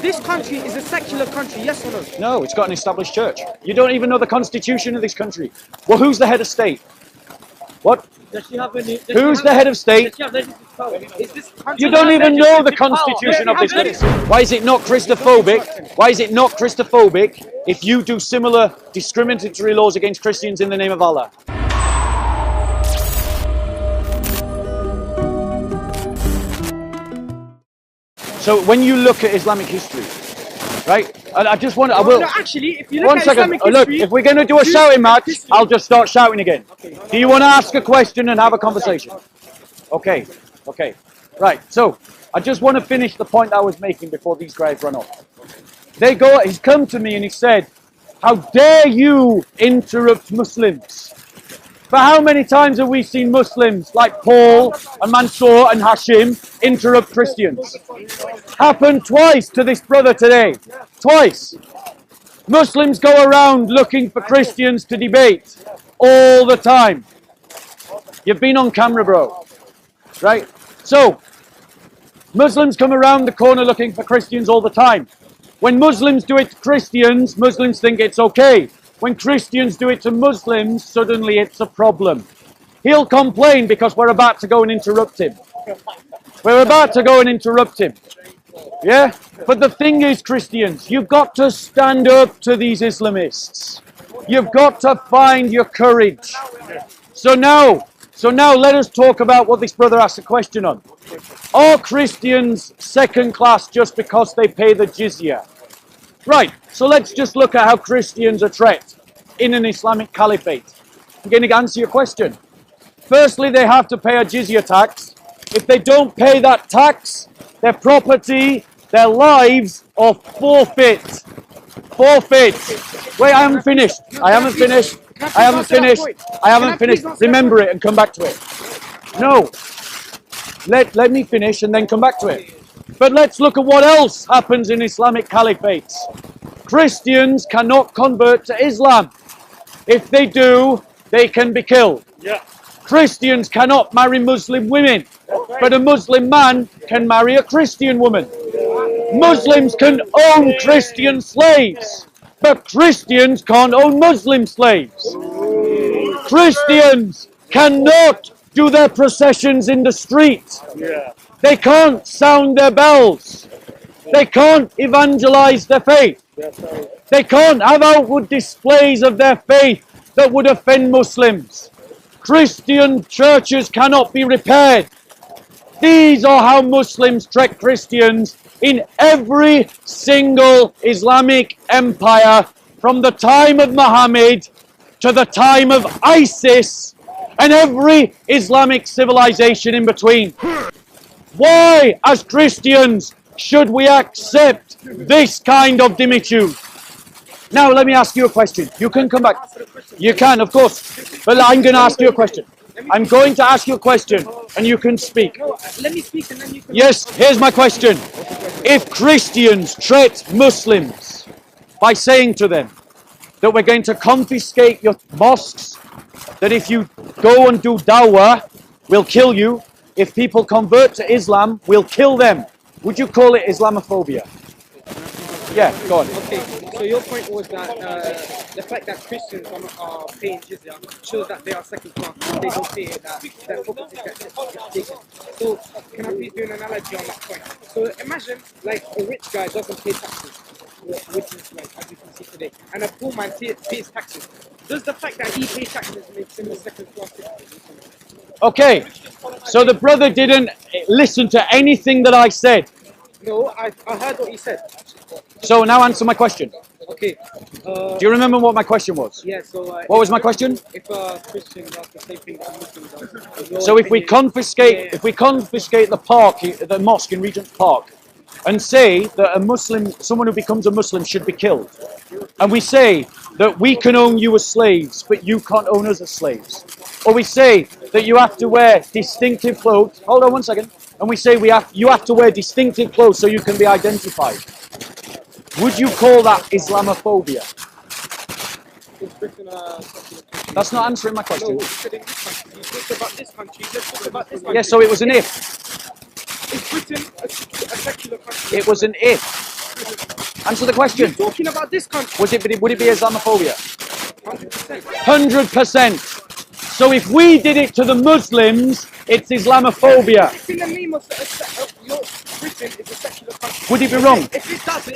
This country is a secular country, yes or no? No, it's got an established church. You don't even know the constitution of this country. Well, who's the head of state? What? Who's the head of state? You don't even know the constitution of this country. Why is it not Christophobic? Why is it not Christophobic if you do similar discriminatory laws against Christians in the name of Allah? So when you look at Islamic history, right? And I just want to, I will. No, actually, if you look One at second. Islamic history, Look, if we're going to do a shouting match, I'll just start shouting again. Do you want to ask a question and have a conversation? Okay. Okay. Right. So I just want to finish the point I was making before these guys run off. He's come to me and he said, "How dare you interrupt Muslims?" But how many times have we seen Muslims like Paul and Mansour and Hashim interrupt Christians? Happened twice to this brother today. Twice. Muslims go around looking for Christians to debate all the time. You've been on camera, bro. Right? So, Muslims come around the corner looking for Christians all the time. When Muslims do it to Christians, Muslims think it's okay. When Christians do it to Muslims, suddenly it's a problem. He'll complain because we're about to go and interrupt him. We're about to go and interrupt him. Yeah? But the thing is, Christians, you've got to stand up to these Islamists. You've got to find your courage. So now let us talk about what this brother asked a question on. Are Christians second class just because they pay the jizya? Right, so let's just look at how Christians are treated in an Islamic caliphate. I'm going to answer your question. Firstly, they have to pay a jizya tax. If they don't pay that tax, their property, their lives are forfeit. Forfeit. Wait, I haven't finished. I haven't finished. I haven't finished. I haven't finished. Remember it and come back to it. No. Let me finish and then come back to it. But let's look at what else happens in Islamic caliphates. Christians cannot convert to Islam. If they do, they can be killed. Yeah. Christians cannot marry Muslim women, but a Muslim man can marry a Christian woman. Muslims can own Christian slaves, but Christians can't own Muslim slaves. Christians cannot do their processions in the street. They can't sound their bells. They can't evangelize their faith. They can't have outward displays of their faith that would offend Muslims. Christian churches cannot be repaired. These are how Muslims treat Christians in every single Islamic empire from the time of Muhammad to the time of ISIS and every Islamic civilization in between. Why, as Christians, should we accept this kind of dimitude? Now, let me ask you a question. You can come back. You can, of course. But I'm going to ask you a question. I'm going to ask you a question, and you can speak. let me speak and then you can... Yes, here's my question. If Christians treat Muslims by saying to them that we're going to confiscate your mosques, that if you go and do dawah, we'll kill you. If people convert to Islam, we'll kill them. Would you call it Islamophobia? Yeah, go on. Okay, so your point was that the fact that Christians are paying jizya shows that they are second class. They don't say that their property is taken. So can I please do an analogy on that point? So imagine like a rich guy doesn't pay taxes, which is like as you can see today, and a poor man pays taxes. Does the fact that he pays taxes make him a second class citizen? Okay, so the brother didn't listen to anything that I said. No, I heard what you said. So now answer my question. Okay. Do you remember what my question was? Yeah, so... what was my question? If a Christian does the same thing that Muslim does... So if we confiscate the mosque in Regent Park, and say that a Muslim, someone who becomes a Muslim should be killed, and we say that we can own you as slaves, but you can't own us as slaves, or we say that you have to wear distinctive clothes, hold on one second, and we say you have to wear distinctive clothes so you can be identified. Would you call that Islamophobia? That's not answering my question. No, you talked about this country. Let's talk about this country. Yeah, so it was an if. Is Britain a secular country? It was an if. Answer the question. You're talking about this country. Would it be Islamophobia? 100%. 100%. So if we did it to the Muslims, it's Islamophobia. It's in the name of your Britain is a secular country. Would it be wrong? If it does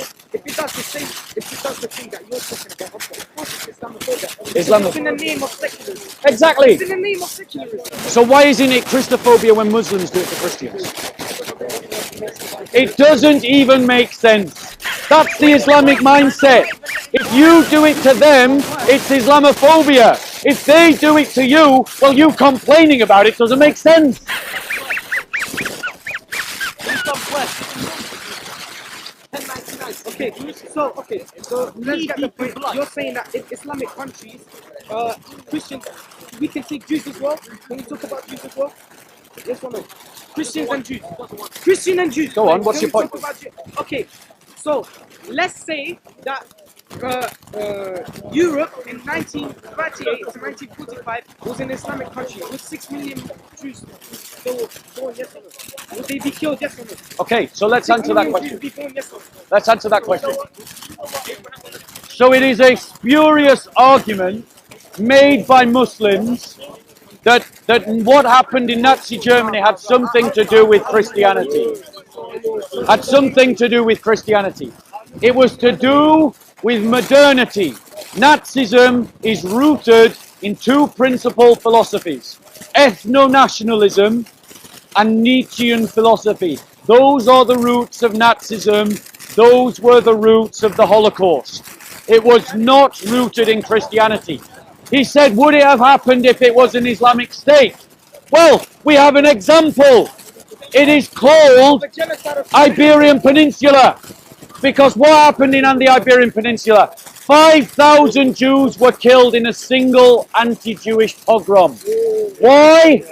the thing that you're talking about, of course it's Islamophobia. It's in the name of secularism. Exactly. It's in the name of secularism. So why isn't it Christophobia when Muslims do it to Christians? It doesn't even make sense. That's the Islamic mindset. If you do it to them, it's Islamophobia. If they do it to you, well, you complaining about it doesn't make sense. Okay, so let's get the point. You're saying that in Islamic countries, Christians, we can take Jews as well. Can we talk about Jews as well? Yes or no? Christians and Jews. Christian and Jews. Go on, what's your point? Okay, so let's say that Europe in 1938 to 1945 was an Islamic country with 6 million Jews. So, yes or no? Would they be killed, yes or no? Okay, so let's answer that question. Yes or no? Let's answer that question. So it is a spurious argument made by Muslims that what happened in Nazi Germany had something to do with Christianity. Had something to do with Christianity. It was to do with modernity. Nazism is rooted in two principal philosophies: ethno-nationalism and Nietzschean philosophy. Those are the roots of Nazism. Those were the roots of the Holocaust. It was not rooted in Christianity. He said, would it have happened if it was an Islamic state? Well, we have an example. It is called Iberian Peninsula. Because what happened in the Iberian Peninsula? 5,000 Jews were killed in a single anti-Jewish pogrom. Why?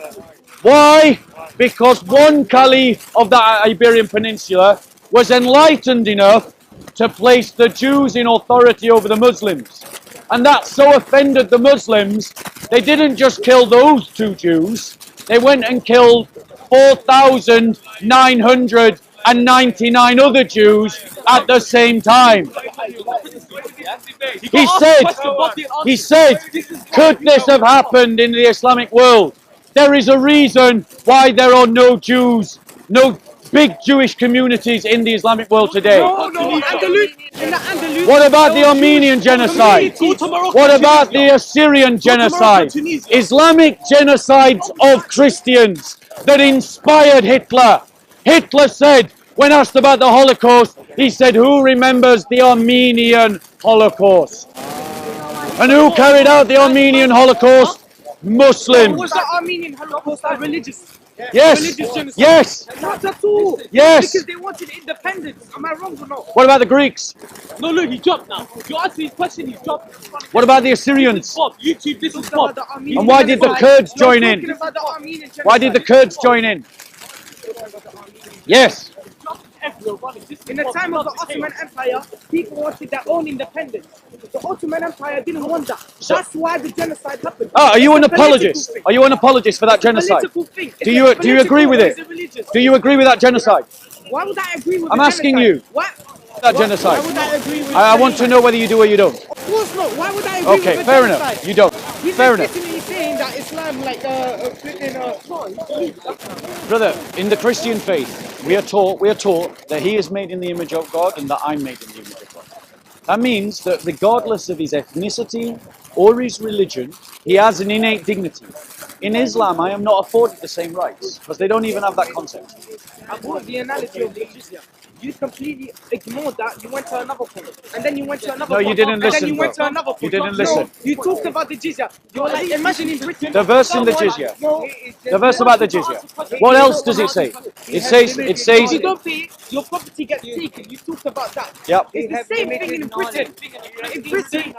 Why? Because one caliph of the Iberian Peninsula was enlightened enough to place the Jews in authority over the Muslims. And that so offended the Muslims, they didn't just kill those 2 Jews, they went and killed 4,999 other Jews at the same time. He said, could this have happened in the Islamic world? There is a reason why there are no Jews, no big Jewish communities in the Islamic world today. What about the Armenian genocide? What about the Assyrian genocide? Islamic genocides of Christians that inspired Hitler. Hitler said, when asked about the Holocaust, he said, who remembers the Armenian Holocaust? And who carried out the Armenian Holocaust? Muslims. Was the Armenian Holocaust religious? Yes. Yes. Not at all. Yes. Because they wanted independence. Am I wrong or not? What about the Greeks? No, look, he dropped now. You answer his question, he's dropped. What about the Assyrians? Bob, YouTube, this is Bob. And why did the Kurds join in? Why did the Kurds join in? Yes. In the time of the Ottoman Empire, people wanted their own independence. The Ottoman Empire didn't want that. That's why the genocide happened. Oh, are you an apologist? Are you an apologist for that genocide? Do you agree with it? Do you agree with that genocide? Why would I agree with I'm asking you. What? That genocide. Why would I agree with I want to know whether you do or you don't. Of course not. Why would I agree with Okay, the fair genocide? enough. You don't. Fair enough. He's saying that Islam, like, Brother, in the Christian faith, we are taught that he is made in the image of God and that I'm made in the image of God. That means that regardless of his ethnicity or his religion, he has an innate dignity. In Islam, I am not afforded the same rights because they don't even have that concept. I brought the analogy of the jizya. You completely ignored that. You went to another point, and then you went to another point. No, you didn't listen. And then you went to another point. You didn't listen. No, you talked about the jizya. You were like, imagine in Britain. The verse in the jizya. The verse about the jizya. What else does it say? It says. If you don't pay, your property gets taken. You talked about that. Yep. It's the same thing in Britain. In Britain,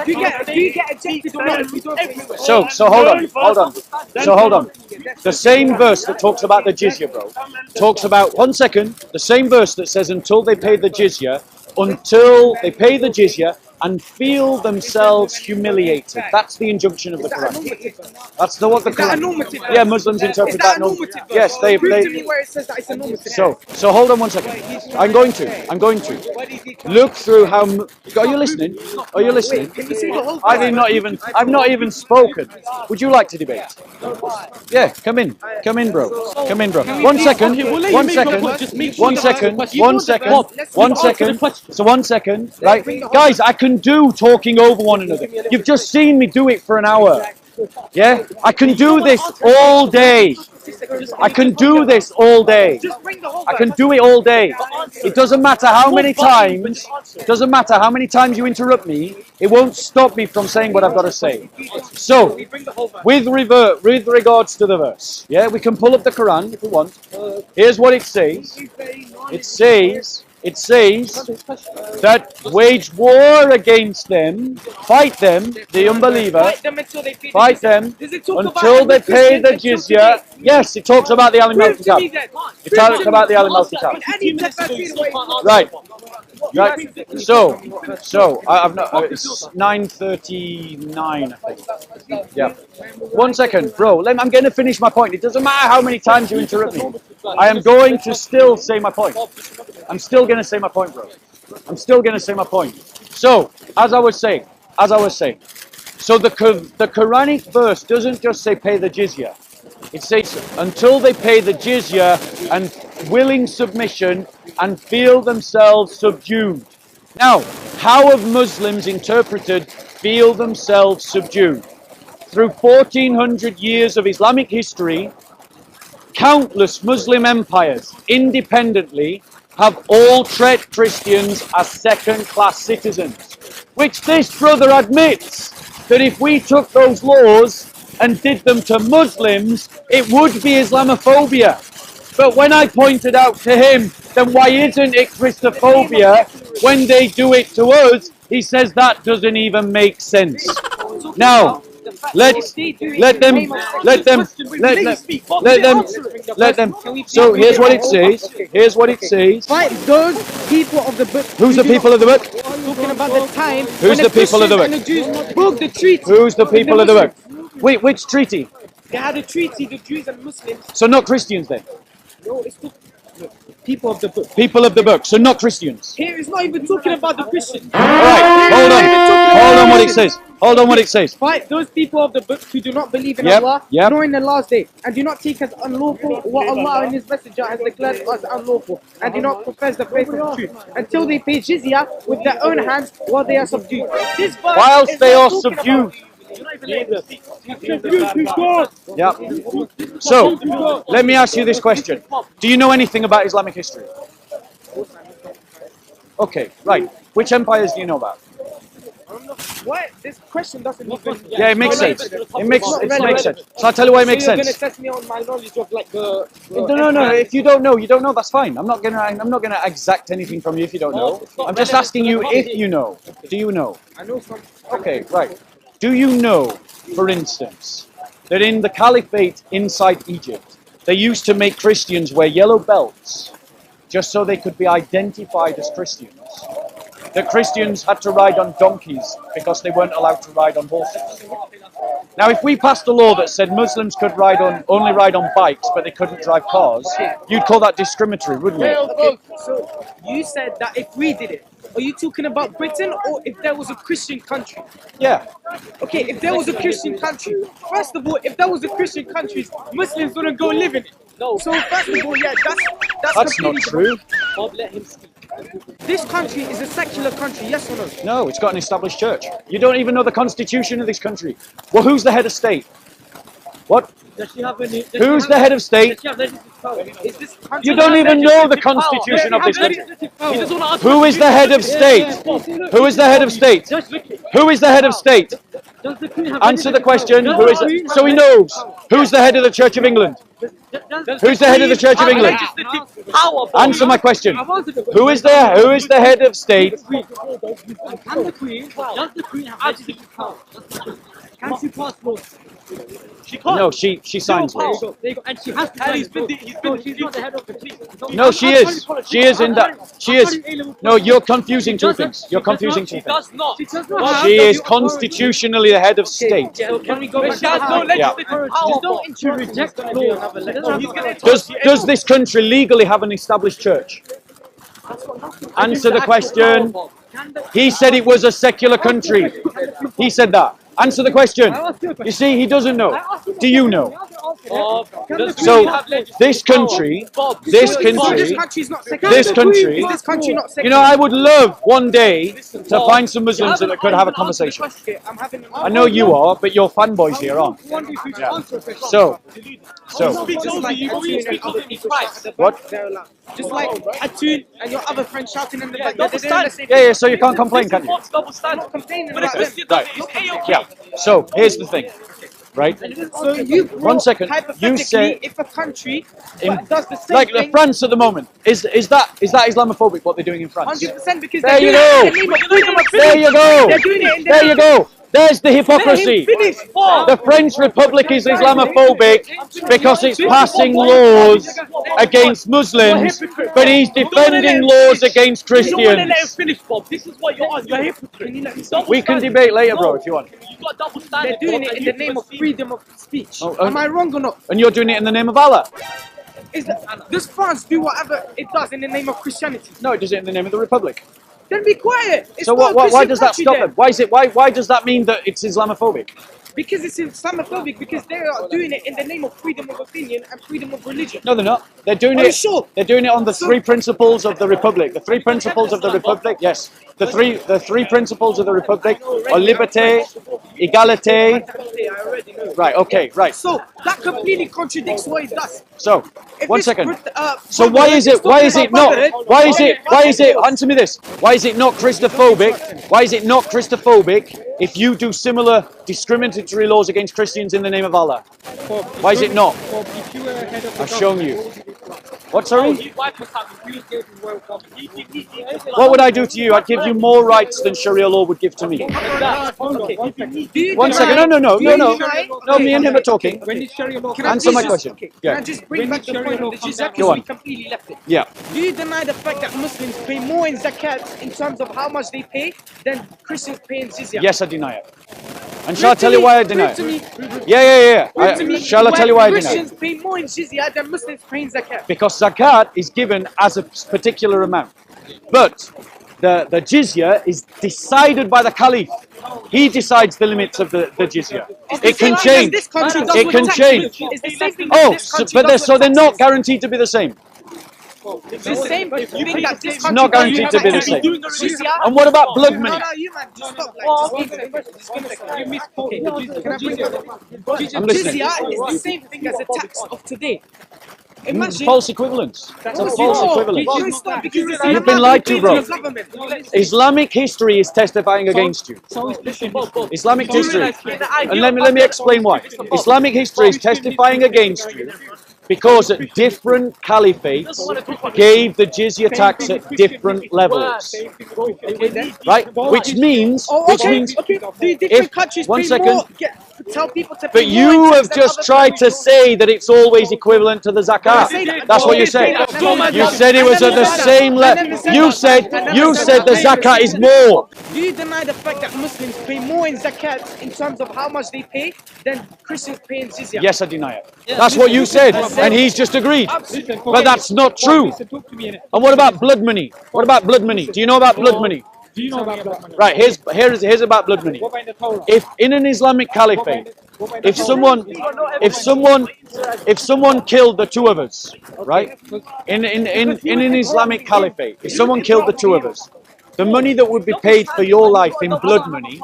you get ejected or not if you don't pay. So hold on. The same verse that talks about the jizya, bro, talks about, one second, the same verse that says until they pay the jizya, and feel themselves humiliated. That's the injunction of the Is that a Quran. normative verse? That's what the Is that a Quran. normative verse? Yeah, Muslims interpret Is that a that. normative verse? Yes, they. Prove to me where it says that it's a normative verse. So hold on one second. I'm going to look through how. Are you listening? Are you listening? Wait, can you see the whole I've verse? not even. I've not even spoken. Would you like to debate? Yeah, come in, bro. Come in, bro. One second. Okay, we'll let you One make your second. point, just make sure One you answer the second. question. One You second. Bob, One you answer the second. question. So 1 second, right? Guys, I can do talking over one another. You've just seen me do it for an hour. Yeah, I can do this all day. I can do this all day. I can do it all day. It doesn't matter how many times. Doesn't matter how many times you interrupt me. It won't stop me from saying what I've got to say. So, with regards to the verse, yeah, we can pull up the Quran if we want. Here's what it says. It says that wage war against them, fight them, the unbeliever, fight them until they pay the jizya. Yes, it talks about the Alim al-Kitab. It talks about the Alim al-Kitab. Right. Right. So I've not. It's 9:39, I think. Yeah. 1 second, bro. I'm going to finish my point. It doesn't matter how many times you interrupt me. I am going to still say my point. I'm still going to say my point, bro. I'm still going to say my point. So, as I was saying, so the Quranic verse doesn't just say pay the jizya. It says until they pay the jizya and willing submission and feel themselves subdued. Now, how have Muslims interpreted feel themselves subdued? Through 1400 years of Islamic history, countless Muslim empires independently have all treated Christians as second-class citizens, which this brother admits that if we took those laws and did them to Muslims, it would be Islamophobia. But when I pointed out to him, then why isn't it Christophobia when they do it to us? He says that doesn't even make sense. Now, let them. So here's what it says. Here's what it says. Fight those people of the book. Who's the people of the book? Talking about the time. Who's the people of the book? And the Jews broke the treaty. Who's the people of the book? Wait, which treaty? They had a treaty, the Jews and Muslims. So not Christians then? No, it's the people of the book. People of the book, so not Christians. Here it's not even talking about the Christians. Alright, hold on what it says. Hold on what it says. Fight those people of the book who do not believe in Yep, Allah, yep. nor in the last day, and do not take as unlawful what Allah and His Messenger has declared as unlawful, and do not profess the faith of the truth, until they pay jizya with their own hands while they are subdued. This verse Whilst is they not are talking subdued. about- Yeah. So, let me ask you this question. Do you know anything about Islamic history? Okay, right. Which empires do you know about? What? This question doesn't even. Yeah, it makes sense. It makes sense. So I'll tell you why it makes So you're sense. gonna test me on my knowledge of like the. No. If you don't know, you don't know. That's fine. I'm not gonna exact anything from you if you don't know. I'm just asking you if you know. Do you know? I know some. Okay, right. Do you know, for instance, that in the caliphate inside Egypt, they used to make Christians wear yellow belts just so they could be identified as Christians? That Christians had to ride on donkeys because they weren't allowed to ride on horses. Now, if we passed a law that said Muslims could only ride on bikes, but they couldn't drive cars, you'd call that discriminatory, wouldn't you? Okay, so you said that if we did it, are you talking about Britain or if there was a Christian country? Yeah. Okay, if there was a Christian country, first of all, if there was a Christian country, Muslims wouldn't go live in it. No. So first of all, yeah, That's not completely true. Bob, let him speak. This country is a secular country, yes or no? No, it's got an established church. You don't even know the constitution of this country. Well, who's the head of state? What? Does she have any? Who's the head of state? Does she have legislative power? Is this country? You don't even know the constitution of this country. He doesn't want to Who is the head of state? Who is the head of state? Who is the head of state? Does the Queen have Answer the legislative question. power? Who is it? So he knows. Who's the head of the Church of England? Who's the head of the Church of England? Answer my question. Who is the head of state? Can the Queen? Does the Queen have legislative power? Can she pass laws? She can't. No, she signs There you laws. go. There you go. And she has to. And he's been She's not the head of the team. No, she is. She is in that. She is. No, you're confusing two things. You're confusing two She things. does not. She does not have She the is authority. constitutionally the head of state. So can we go But back she has no to legislative power. Just don't to reject laws. He's gonna Does this country legally have an established church? Answer the question. He said it was a secular country. He said that. Answer the question. You see, he doesn't know. Do you know? So this country, this So this country, country's not secular. this country. Is this country not secular? You know, I would love one day to find some Muslims that could have a conversation. Okay, I'm having an I know you are, but your fanboys here aren't. Yeah. So, speak over you. Will you speak over me twice? what? They're allowed. Just like Atun and your other friend shouting in the back. double They're doing the same Yeah, yeah. So you can't complain, can you? What's double standard? complaining But a about them. Christian does it, it's A-okay. Yeah. So here's the thing, right? So you One second. You hypothetically, say if a country in- does the same like thing, France at the moment. Is that Islamophobic what they're doing in France? 100% because There they're you doing it go. in the name of freedom of There speech. you go. They're doing it in the There name you go. There's the hypocrisy. Finish. The French Republic is Islamophobic because it's passing laws against Muslims, but he's defending laws against You don't want to let him Christians. finish, Bob. This is what you're on. You're a hypocrite. We can debate later, bro, if you want. You got double standard. They're doing Bob, it in and the name you of freedom of speech. Oh, Am I wrong or not? And you're doing it in the name of Allah. Does France do whatever it does in the name of Christianity? No, it does it in the name of the Republic. Then be quiet. It's So not a why Christian does that country stop then. them? Why is it? Why does that mean that it's Islamophobic? Because it's Islamophobic, because they are doing it in the name of freedom of opinion and freedom of religion. No, they're not. They're doing Are you it. sure? They're doing it on the three principles of the Republic. The three principles of the Republic. Yes, the three principles of the Republic are liberté, égalité. I already know. Right. Okay. Right. So that completely contradicts what it does. So If one it's second. So brotherhood, why is it? it's Why talking is it about not? brotherhood. Why is it? Why is it? Answer me this. Why is it not Christophobic? Why is it not Christophobic if you do similar discriminatory laws against Christians in the name of Allah? Why is it not? I've shown you. What, sorry? He wiped us out. He gave him welcome. What would I do to you? I'd give you more rights than Sharia law would give to me. One second. No. No, me and him are talking. Answer my question. Can I Yeah. just bring back the point of the jizya Go because on. we completely left it. Yeah. Do you deny the fact that Muslims pay more in zakat in terms of how much they pay than Christians pay in jizya? Yes, I deny it. And shall I tell you why I deny Prove to it? me. Yeah. Prove to me Shall I tell you why I deny Christians it? pay more in jizya than Muslims pay in zakat. Because zakat is given as a particular amount. But the jizya is decided by the caliph. He decides the limits of the jizya. It's the It can same thing as change. this country does It with can taxes. change. It's the same thing as Oh, this country but does so with they're not taxes. guaranteed to be the same. It's the same thing that this country not does guaranteed with to be the taxes. same. Jizya. And what about blood money? No, you man, just stop. Like, just give me a second. You misquoted the jizya. Can I bring it? I'm listening. Jizya is the same thing as a tax of today. Imagine. False equivalence. It's a false equivalence. No, it's not because it's You've been lied to, bro. the government. Islamic history is testifying against you. Islamic history. And let me explain why. Islamic history is testifying against you because at different caliphates gave the jizya tax at different levels. Right? Which means Okay, the different countries one pay second. more. Tell people to pay But more you in tax have than just other tried to countries. say that it's always equivalent to the zakat. That's what you said. You said it was at the same level. You said the zakat is more. Do you deny the fact that Muslims pay more in zakat in terms of how much they pay than Christians pay in jizya? Yes, I deny it. That's what you said, and he's just agreed. But that's not true. And what about blood money? What about blood money? Do you know about blood money? Do you know about blood money? Right, here's about blood money. What about in the Torah? If in an Islamic caliphate, if someone killed the two of us, right? In an Islamic caliphate, if someone killed the two of us, the money that would be paid for your life in blood money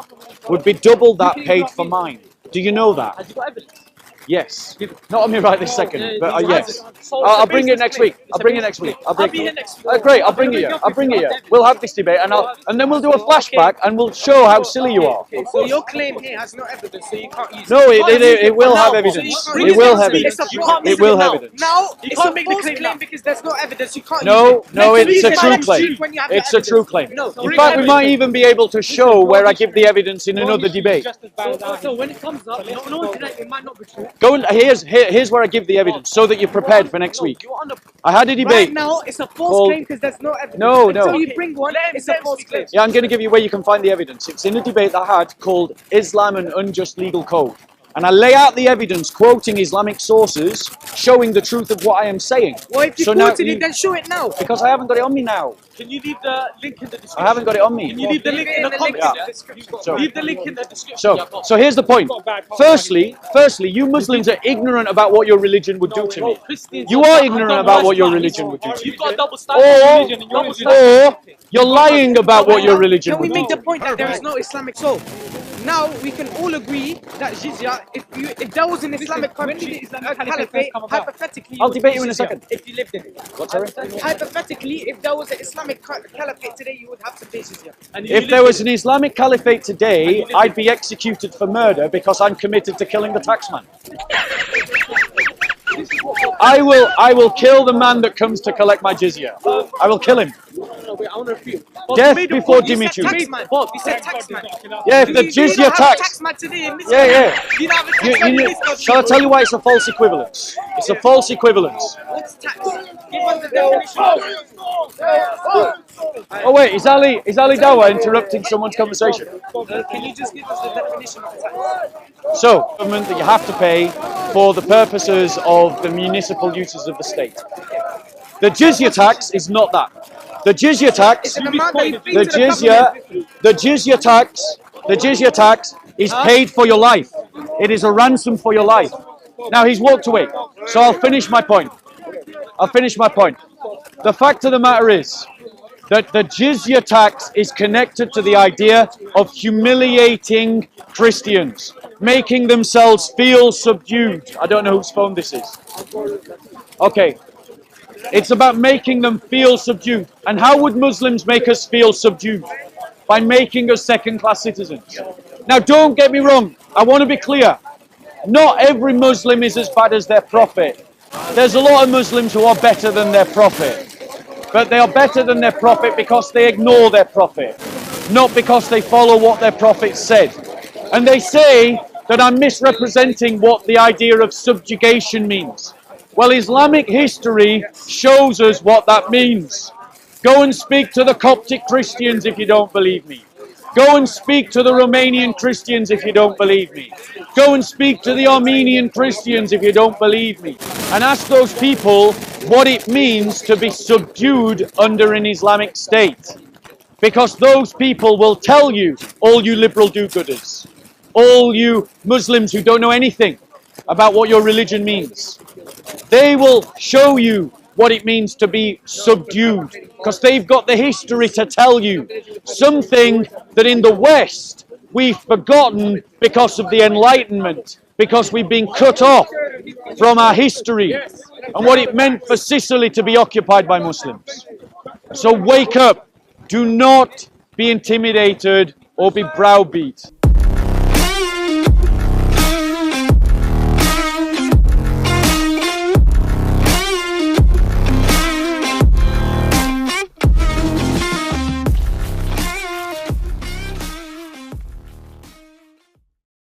would be double that paid for mine. Do you know that? Has he got evidence? Yes. Not on me right this second, but yes. I'll bring it next week. I'll bring it next week. I'll be here next week. Great, I'll bring it here. I'll bring it here. We'll have this debate, and then we'll do a flashback, and we'll show how silly you are. Okay, so your claim here has no evidence, so you can't use No, it will have now. evidence. So you It will can't have use evidence. You can't It use will now. have evidence. Now, it's a can't make the false claim claim now. because there's no evidence. You can't No, use it. no, Let's it's a use true next claim. week when you have It's the a true evidence. claim. No, In fact, we might even be able to show where I give the evidence in another debate. So when it comes up, no one can, it might not be true. Go and here's where I give the evidence so that you're prepared for next week. I had a Right debate. now, it's a false called- claim because there's no evidence. No, Until no. you bring one, it's a false claim. Yeah, I'm going to give you where you can find the evidence. It's in a debate that I had called Islam and Unjust Legal Code. And I lay out the evidence quoting Islamic sources showing the truth of what I am saying. Well, if you So now quoted it, then show it now. because I haven't got it on me now. Can you leave the link in the description? I haven't got it on me. Can you leave the link in the comments? Yeah. So- Leave the link in the description. So here's the point. Firstly, you Muslims are ignorant about what your religion would do to me. Christians You are ignorant about what your religion would do to You've me. got a double standard. Or you're lying about what your religion Can we would make do. the point that there is no Islamic soul? Now we can all agree that jizya, if there was an Islamic country, caliphate, hypothetically, I'll would debate pay you in a jizya second. if you lived in it. What, sorry? Hypothetically, if there was an Islamic caliphate today, you would have to pay jizya. If there was an Islamic caliphate today, I'd be executed for murder because I'm committed to killing the taxman. I will kill the man that comes to collect my jizya. I will kill him. No, wait, I want to refute. Death before You said Dimitri. taxman. Bob, you said taxman. Yeah, if the You don't jizya have a tax. taxman today in this Yeah, country. yeah. You don't have a taxman in this country. Shall I tell you why it's a false equivalence? It's a false equivalence. What's tax? Give us the definition. Oh wait, is Ali Dawa interrupting someone's conversation? Can you just give us the definition of tax? So, government that you have to pay for the purposes of the municipal uses of the state. The jizya tax is not that. The jizya tax, It's an amount that you pay the to the government. the jizya tax is paid for your life. It is a ransom for your life. Now he's walked away, so I'll finish my point. The fact of the matter is that the jizya tax is connected to the idea of humiliating Christians, making themselves feel subdued. I don't know whose phone this is. Okay. It's about making them feel subdued. And how would Muslims make us feel subdued? By making us second-class citizens. Now, don't get me wrong. I want to be clear. Not every Muslim is as bad as their prophet. There's a lot of Muslims who are better than their prophet. But they are better than their prophet because they ignore their prophet, not because they follow what their prophet said. And they say that I'm misrepresenting what the idea of subjugation means. Well, Islamic history shows us what that means. Go and speak to the Coptic Christians if you don't believe me. Go and speak to the Romanian Christians if you don't believe me. Go and speak to the Armenian Christians if you don't believe me. And ask those people what it means to be subdued under an Islamic state. Because those people will tell you, all you liberal do-gooders, all you Muslims who don't know anything about what your religion means, they will show you what it means to be subdued, because they've got the history to tell you something that in the West we've forgotten because of the Enlightenment, because we've been cut off from our history and what it meant for Sicily to be occupied by Muslims. So wake up. Do not be intimidated or be browbeat.